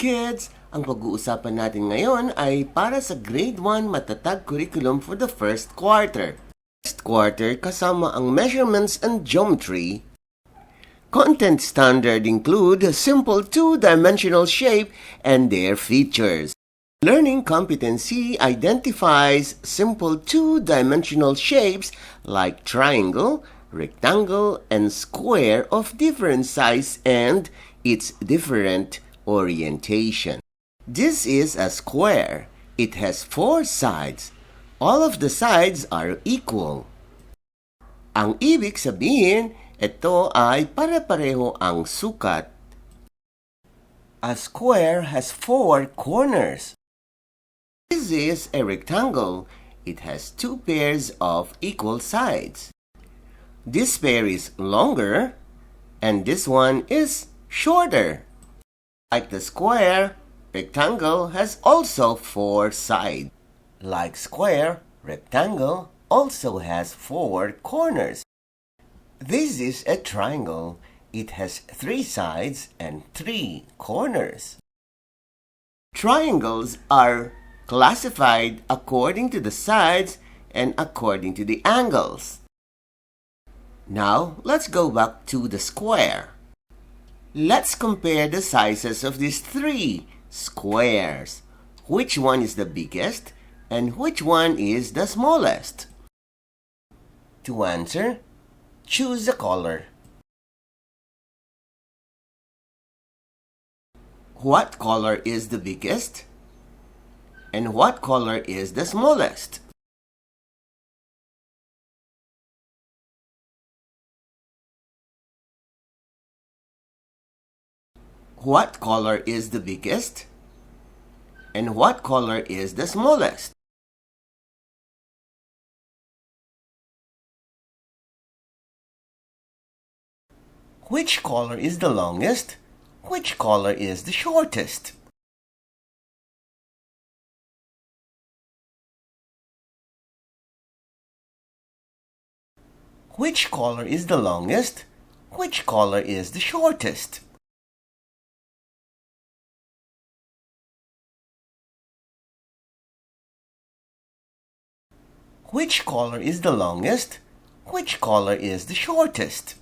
kids! Ang pag-uusapan natin ngayon ay para sa Grade 1 Matatag Curriculum for the first quarter. First quarter kasama ang measurements and geometry. Content standard include simple two-dimensional shape and their features. Learning competency identifies simple two-dimensional shapes like triangle, rectangle, and square of different size and its different orientation. This is a square. It has 4 sides. All of the sides are equal. Ang ibig sabihin, ito ay pare-pareho ang sukat. A square has 4 corners. This is a rectangle. It has 2 pairs of equal sides. This pair is longer, and this one is shorter. Like the square, rectangle has also 4 sides. Like square, rectangle also has 4 corners. This is a triangle. It has 3 sides and 3 corners. Triangles are classified according to the sides and according to the angles. Now, let's go back to the square. Let's compare the sizes of these 3 squares. Which one is the biggest and which one is the smallest? To answer, choose a color. What color is the biggest? And what color is the smallest? What color is the biggest? And what color is the smallest? Which color is the longest? Which color is the shortest? Which color is the longest? Which color is the shortest? Which color is the longest? Which color is the shortest?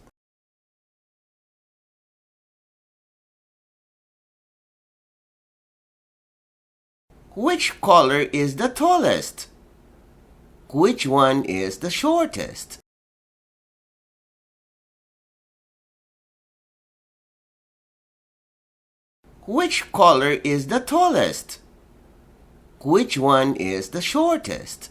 Which color is the tallest? Which one is the shortest? Which color is the tallest? Which one is the shortest?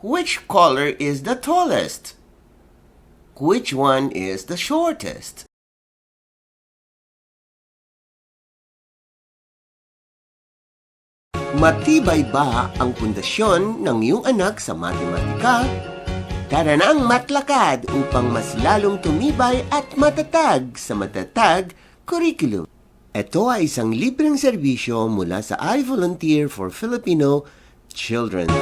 Which color is the tallest? Which one is the shortest? Matibay ba ang pundasyon ng iyong anak sa matematika? Tara na ang matlakad upang mas lalong tumibay at matatag sa Matatag Curriculum. Ito ay isang libreng serbisyo mula sa I Volunteer for Filipino Children.